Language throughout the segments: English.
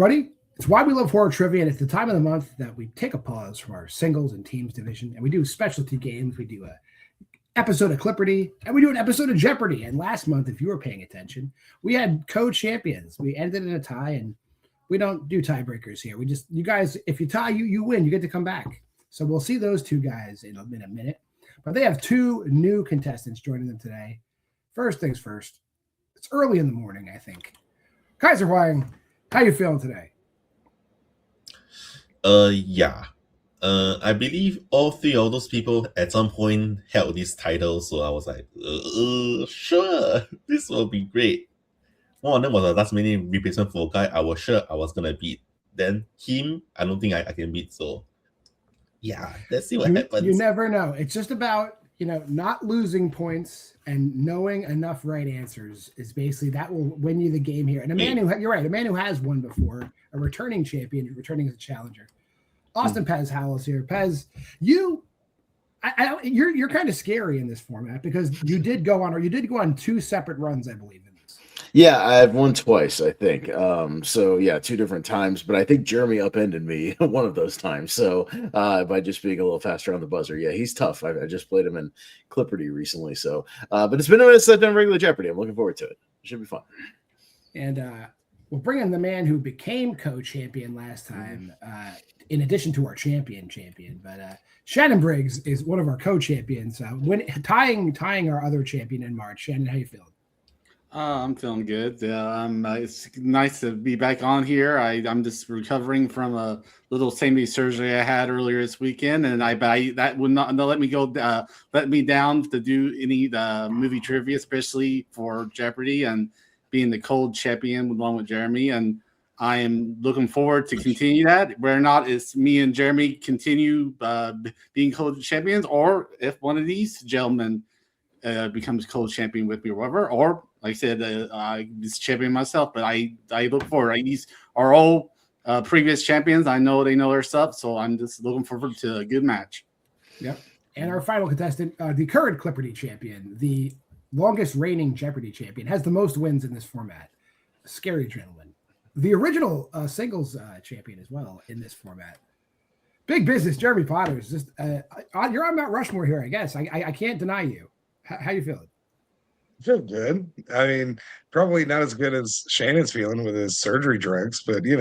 everybody. It's Why We Love Horror Trivia, and it's the time of the month that we take a pause from our singles and teams division, and we do specialty games. We do a episode of Clipperty, and we do an episode of Jeopardy. And last month, if you were paying attention, we had co-champions. We ended in a tie, and we don't do tiebreakers here. We just, you guys, if you tie, you win. You get to come back. So we'll see those two guys in a minute. But they have two new contestants joining them today. First things first, it's early in the morning, I think. Kaiser Huang, how you feeling today? Yeah. I believe all three of those people at some point held this title, so I was like, sure, this will be great. One of them was a last minute replacement for a guy I was sure I was gonna beat. Then him, I don't think I can beat. So yeah, let's see what happens. You never know. It's just about, not losing points and knowing enough right answers is basically that will win you the game here. And you're right, a man who has won before, a returning champion, returning as a challenger. Austin Pez Howells here. Pez, you're kind of scary in this format because you did go on two separate runs, I believe, in this. Yeah, I've won twice, I think. So yeah, two different times, but I think Jeremy upended me one of those times. So by just being a little faster on the buzzer. Yeah, he's tough. I just played him in Clipperty recently. So but it's been a minute since I've done regular Jeopardy. I'm looking forward to it. It should be fun. And we'll bring in the man who became co-champion last time, in addition to our champion. But Shannon Briggs is one of our co-champions. Tying our other champion in March. Shannon, how you feeling? I'm feeling good. It's nice to be back on here. I'm just recovering from a little same-day surgery I had earlier this weekend, and that would not let me go. Let me down to do any movie trivia, especially for Jeopardy and being the cold champion along with Jeremy. And I am looking forward to continue that. Whether or not it's me and Jeremy continue being cold champions, or if one of these gentlemen becomes cold champion with me or whatever, or like I said, I just champion myself, but I look forward. These are all previous champions. I know they know their stuff, so I'm just looking forward to a good match. Yep. And our final contestant, the current Clipperty champion, the longest reigning Jeopardy champion, has the most wins in this format. A scary gentleman. The original singles champion as well in this format. Big business, Jeremy Potter. Is just you're on Mount Rushmore here, I guess. I can't deny you. How you feeling? I feel good. I mean, probably not as good as Shannon's feeling with his surgery drugs, but he's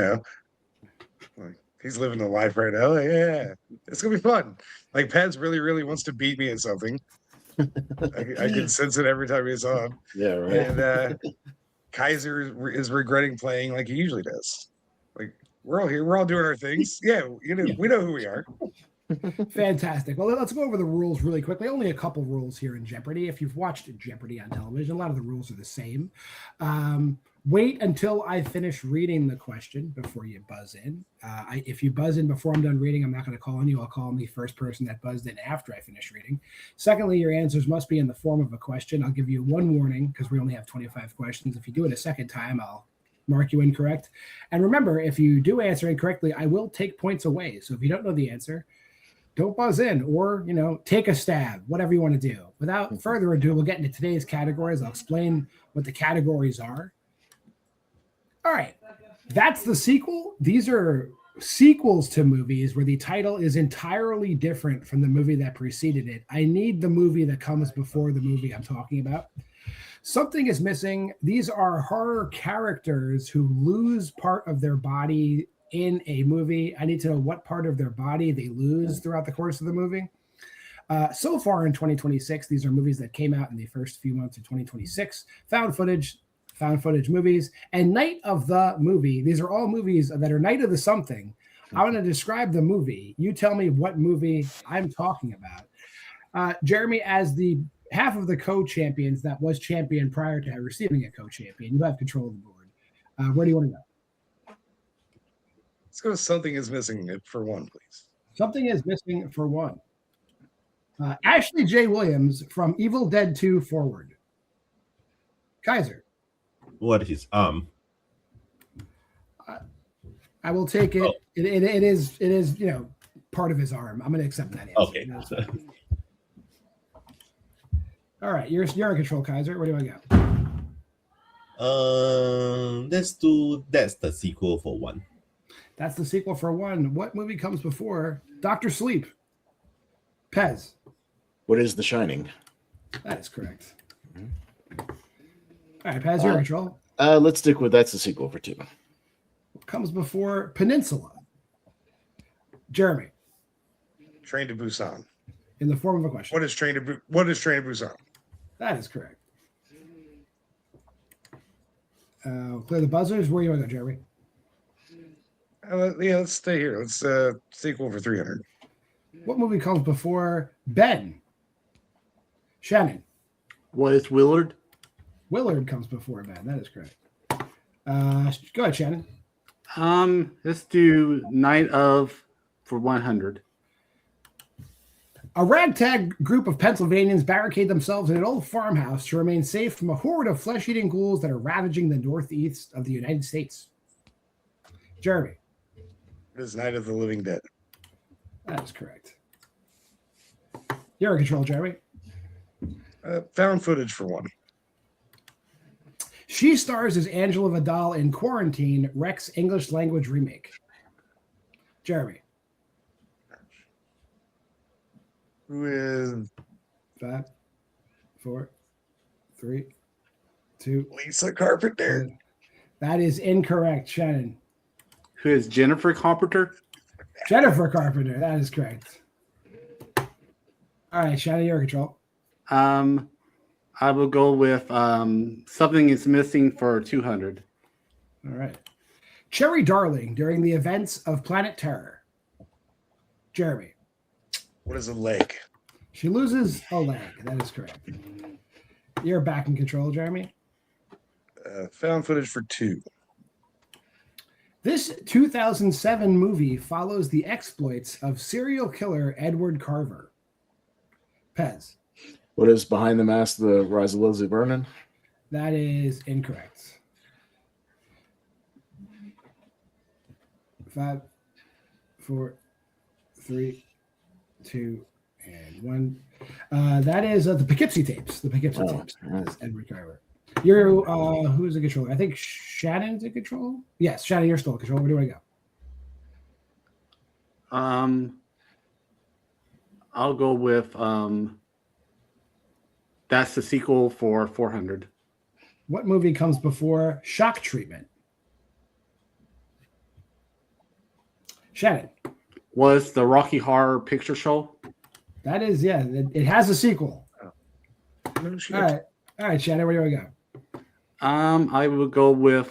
living the life right now. Yeah, it's gonna be fun. Like Pez really, really wants to beat me at something. I can sense it every time he's on. Yeah, right. And Kaiser is regretting playing like he usually does. Like we're all here, we're all doing our things. Yeah, we know who we are. Fantastic. Well, let's go over the rules really quickly. Only a couple rules here in Jeopardy. If you've watched Jeopardy on television, a lot of the rules are the same. Wait until I finish reading the question before you buzz in. If you buzz in before I'm done reading, I'm not going to call on you. I'll call on the first person that buzzed in after I finish reading. Secondly, your answers must be in the form of a question. I'll give you one warning because we only have 25 questions. If you do it a second time, I'll mark you incorrect. And remember, if you do answer incorrectly, I will take points away. So if you don't know the answer, don't buzz in or, take a stab, whatever you want to do. Without further ado, we'll get into today's categories. I'll explain what the categories are. All right. That's the sequel. These are sequels to movies where the title is entirely different from the movie that preceded it. I need the movie that comes before the movie I'm talking about. Something is missing. These are horror characters who lose part of their body in a movie. I need to know what part of their body they lose throughout the course of the movie. So far in 2026, these are movies that came out in the first few months of 2026. Found footage movies, and Night of the Movie. These are all movies that are Night of the something. I want to describe the movie. You tell me what movie I'm talking about. Jeremy, as the half of the co-champions that was champion prior to receiving a co-champion, you have control of the board. Where do you want to go? Let's go with Something is Missing for one, please. Something is Missing for one. Ashley J. Williams from Evil Dead 2 Forward. Kaiser. What is I will take it. Oh. It is part of his arm. I'm going to accept that answer. Okay. All right, you're in control, Kaiser. Where do I go? Let's do that's the sequel for 1. That's the sequel for 1. What movie comes before Dr. Sleep? Pez. What is The Shining? That is correct. All right, Pez, you're in control. Let's stick with that's the sequel for 2. What comes before Peninsula? Jeremy. Train to Busan. In the form of a question. What is Train to Busan? That is correct. Clear the buzzers. Where you want to go, Jeremy? Yeah, let's stay here. Let's sequel for 300. What movie comes before Ben? Shannon. What is Willard? Willard comes before Ben. That is correct. Go ahead, Shannon. Let's do Night of for 100. A ragtag group of Pennsylvanians barricade themselves in an old farmhouse to remain safe from a horde of flesh-eating ghouls that are ravaging the northeast of the United States. Jeremy. It is Night of the Living Dead. That is correct. You're in control, Jeremy. Found footage for 1. She stars as Angela Vidal in Quarantine, Rex English language remake. Jeremy. Who is 5, 4, 3, 2. Lisa Carpenter? That is incorrect, Shannon. Who is Jennifer Carpenter? Jennifer Carpenter. That is correct. All right, Shannon, you're in control. I will go with Something is Missing for 200. All right. Cherry Darling during the events of Planet Terror. Jeremy. What is a leg? She loses a leg. That is correct. You're back in control, Jeremy. Found footage for 2. This 2007 movie follows the exploits of serial killer Edward Carver. Pez. What is Behind the Mask, The Rise of Leslie Vernon? That is incorrect. 5, 4, 3, 2, and 1. That is the Poughkeepsie tapes. The Poughkeepsie tapes. That's Edward Carver. You're who's in control? I think Shannon's in control. Yes, Shannon, you're still in control. Where do you want to go? I'll go with that's the sequel for 400. What movie comes before Shock Treatment? Shannon. Was the Rocky Horror Picture Show? That is, yeah, it has a sequel. No shit. All right, Shannon, where do you want to go? I will go with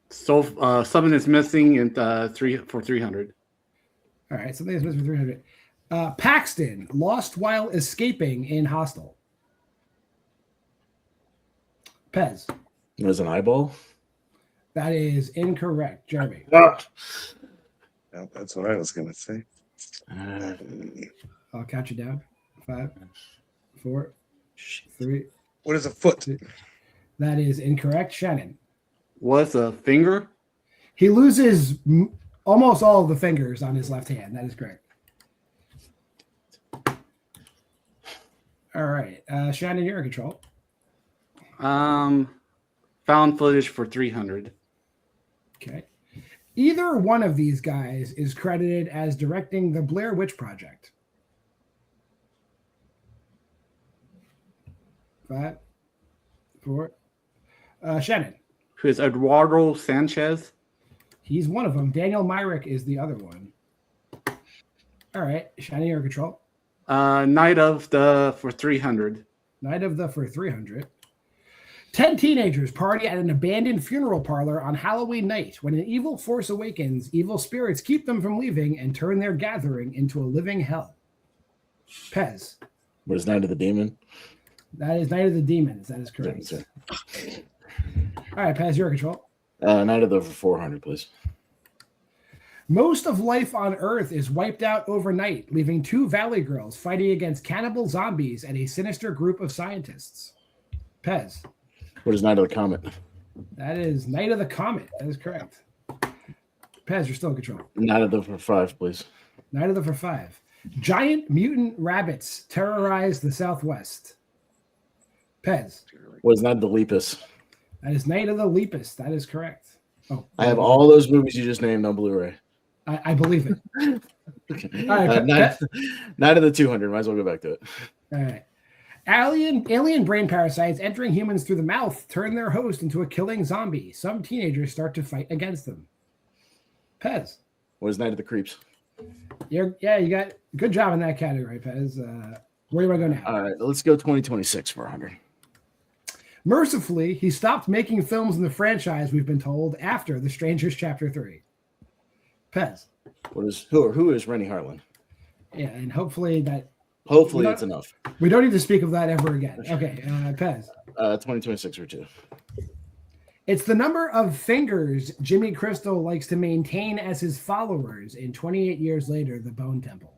Something is Missing in 300. All right, something is missing for 300. Paxton lost while escaping in Hostel. Pez. There's an eyeball. That is incorrect, Jeremy. No, that's what I was going to say. I'll count you down. 5, 4, 3. What is a foot? That is incorrect, Shannon. Was a finger? He loses almost all of the fingers on his left hand. That is correct. All right, Shannon, you're in control. Found footage for 300. Okay. Either one of these guys is credited as directing the Blair Witch Project. 5, 4. Shannon. Who is Eduardo Sanchez? He's one of them. Daniel Myrick is the other one. All right, Shannon, you're in control. Night of the for 300. Night of the for 300. 10 teenagers party at an abandoned funeral parlor on Halloween night. When an evil force awakens, evil spirits keep them from leaving and turn their gathering into a living hell. Pez. What is Night of the Demon? That is Night of the Demons. That is correct. Sir. All right, Pez, you're in control. Night of the 400, please. Most of life on Earth is wiped out overnight, leaving 2 valley girls fighting against cannibal zombies and a sinister group of scientists. Pez. What is Night of the Comet? That is Night of the Comet. That is correct. Pez, you're still in control. Night of the for 5, please. Night of the for 5. Giant mutant rabbits terrorize the Southwest. Pez. Was not the Lepus. That is Night of the Lepus. That is correct. Oh, I have all those movies you just named on Blu-ray. I believe it. Okay. All right, Night of the 200. Might as well go back to it. All right. Alien brain parasites entering humans through the mouth turn their host into a killing zombie. Some teenagers start to fight against them. Pez. What is Night of the Creeps? You got good job in that category, Pez. Where do I go now? All right, let's go 2026 for 100. Mercifully, he stopped making films in the franchise, we've been told, after The Strangers Chapter 3. Pez. Who is Rennie Harlan? Yeah, and hopefully it's enough. We don't need to speak of that ever again. Okay, Pez. 2026 for 2. It's the number of fingers Jimmy Crystal likes to maintain as his followers in 28 Years Later, The Bone Temple.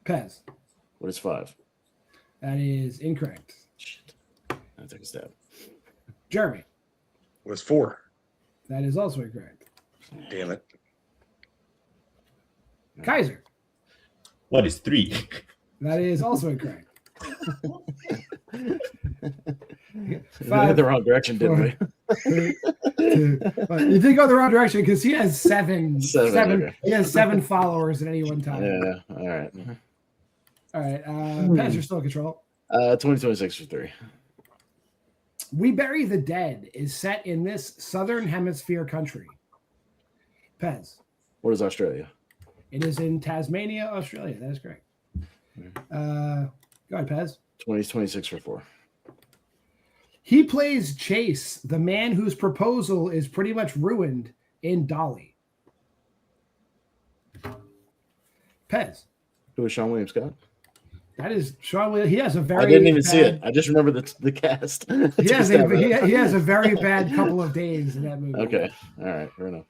Pez. What is 5? That is incorrect. Shit. I took a stab. Jeremy. Was 4. That is also incorrect. Damn it. Kaiser. What is 3? That is also incorrect. We went the wrong direction, didn't we? 3, 2, 1. You did go the wrong direction because he has seven. Okay. He has 7 followers at any one time. Yeah. All right. All right. Pez, you're still in control. 2026 for 3. We Bury the Dead is set in this Southern Hemisphere country. Pez. What is Australia? It is in Tasmania, Australia. That is correct. Go ahead, Pez. 2026 for 4. He plays Chase, the man whose proposal is pretty much ruined in Dolly. Pez. Who is Sean William Scott? That is Sean William. He has a very I didn't even see it. I just remember the cast. He has a very bad couple of days in that movie. Okay. All right. Fair enough.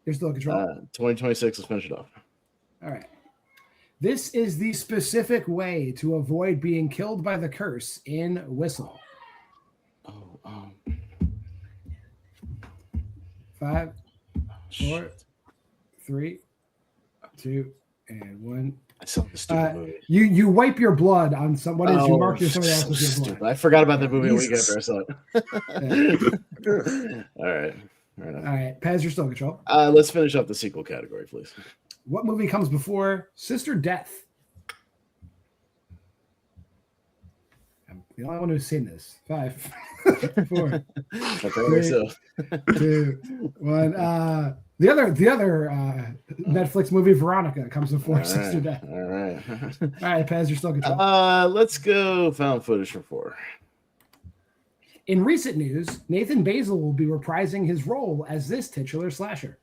You're still in control. 2026. Let's finish it off. All right. This is the specific way to avoid being killed by the curse in Whistle. 5, 4, 3, 2, and 1. I saw the stupid movie. You wipe your blood on somebody else. You mark your somebody else with your Stupid. blood. I forgot about that movie a week Jesus. after I saw it. Yeah. All right. Fair enough. All right, Paz, you're still in control. Let's finish up the sequel category, please. What movie comes before Sister Death? I'm the only one who's seen this. 5, 4, Apparently 3, so. 2, 1. The other Netflix movie Veronica comes before Sister Death. All right. All right, Paz, you're still in control. Let's go found footage for 4. In recent news, Nathan Basil will be reprising his role as this titular slasher.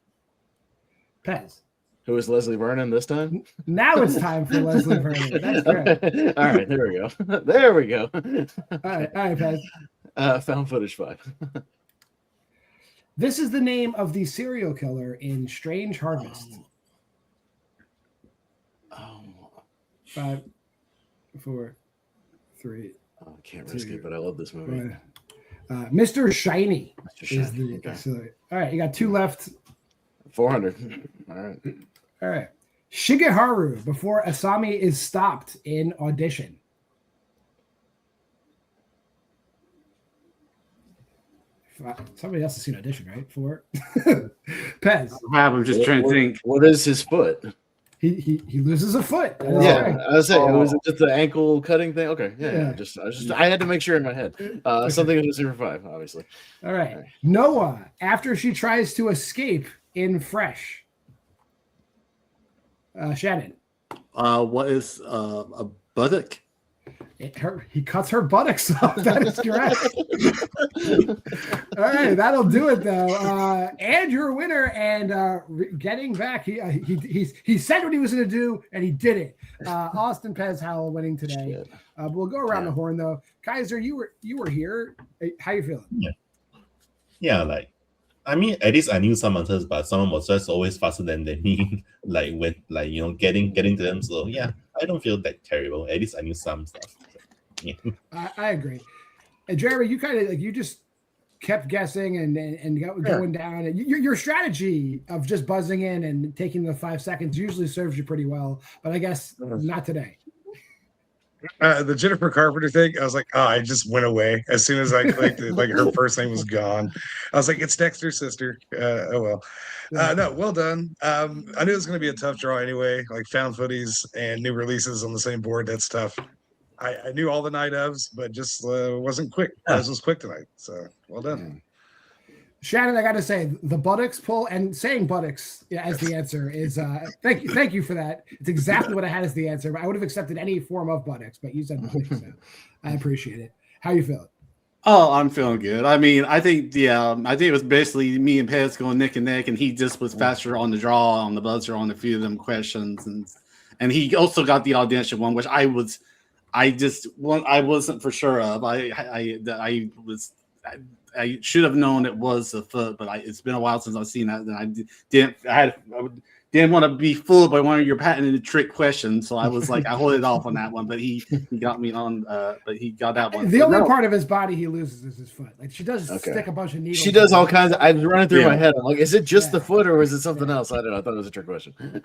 Pez. Who is Leslie Vernon this time? Now it's time for Leslie Vernon. That's correct. All right, there we go. There we go. All right, Pez. Found footage 5. This is the name of the serial killer in Strange Harvest. 5, 4, 3. I can't risk it, but I love this movie. 1. Mr. Shiny. Mr. Is the, Okay. so, all right, you got 2 left. 400. All right. All right. Shigeharu before Asami is stopped in Audition. Somebody else has seen Audition, right? 4. Pez. I'm just trying to think. What is his foot? He loses a foot. That is Yeah, correct. I was saying, was it just the ankle cutting thing? Okay, yeah. Yeah. I had to make sure in my head. Something in the 5, obviously. All right. Noah, after she tries to escape in Fresh. Shannon. What is a buttock? He cuts her buttocks off. That is correct. All right, that'll do it though. And your winner, and getting back, he said what he was going to do, and he did it. Austin Pez Howell winning today. We'll go around the horn though. Kaiser, you were here. How you feeling? Yeah, like I mean, at least I knew some answers, but someone was just always faster than me. Like when, like getting to them. So yeah, I don't feel that terrible. At least I knew some stuff. So, yeah. I agree. And Jerry, you kind of you just kept guessing and going down. And your strategy of just buzzing in and taking the 5 seconds usually serves you pretty well, but I guess not today. The Jennifer Carpenter thing, I was like, oh, I just went away as soon as I clicked it. Like her first name was gone. I was like, it's Dexter's sister. Oh well. No, well done. I knew it was going to be a tough draw anyway. Like found footies and new releases on the same board. That's tough. I knew all the night ofs, but just wasn't quick. This was quick tonight. So well done. Shannon, I got to say, the buttocks pull and saying buttocks as the answer is thank you for that. It's exactly what I had as the answer. But I would have accepted any form of buttocks, but you said buttocks, so I appreciate it. How you feeling? Oh, I'm feeling good. I mean, I think it was basically me and Pez going neck and neck, and he just was faster on the draw, on the buzzer, on a few of them questions, and he also got the audition one, which I wasn't for sure of. I should have known it was a foot, but it's been a while since I've seen that, and I didn't want to be fooled by one of your patented trick questions, so I was like, I hold it off on that one. But he got me on, but he got that one. The only part of his body he loses is his foot. Like she does stick a bunch of needles. She does all kinds of. I was running through my head. I'm like, is it just the foot or is it something else? I don't know. I thought it was a trick question.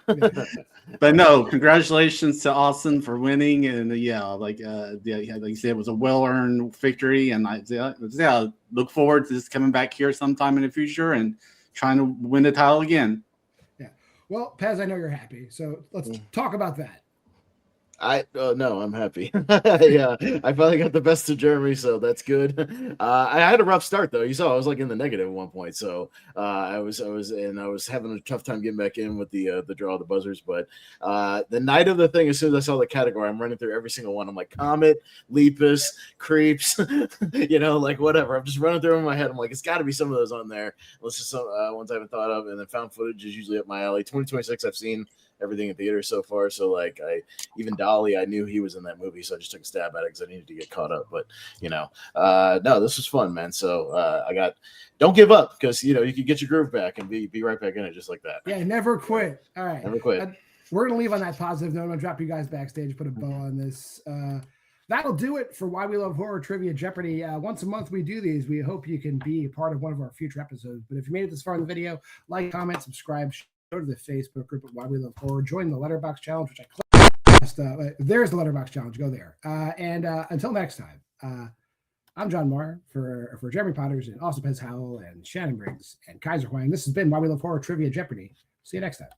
But no, congratulations to Austin for winning, and like you said, it was a well-earned victory, and I look forward to this coming back here sometime in the future and trying to win the title again. Well, Pez, I know you're happy, so let's talk about that. No, I'm happy. Yeah, I finally got the best of Jeremy, so that's good. I had a rough start though. You saw I was like in the negative at one point, so I was having a tough time getting back in with the draw of the buzzers. But the night of the thing, as soon as I saw the category, I'm running through every single one. I'm like Comet, Lepus, Creeps, like whatever. I'm just running through in my head. I'm like, it's got to be some of those on there. Let's just some ones I haven't thought of, and then found footage is usually up my alley. 2026, I've seen everything in theater so far, so like even Dolly, I knew he was in that movie, so I just took a stab at it because I needed to get caught up. But no, this was fun, man. So don't give up, because you can get your groove back and be right back in it just like that. Yeah, never quit. All right, never quit. We're gonna leave on that positive note. I'm gonna drop you guys backstage, put a bow on this. That'll do it for Why We Love Horror Trivia Jeopardy. Once a month we do these. We hope you can be a part of one of our future episodes. But if you made it this far in the video, like, comment, subscribe, go to the Facebook group at Why We Love Horror. Join the Letterboxd challenge, which I clicked. There's the Letterboxd challenge. Go there. And until next time, I'm John Maher for Jeremy Potters and also Pez Howell and Shannon Briggs and Kaiser Huang. This has been Why We Love Horror Trivia Jeopardy. See you next time.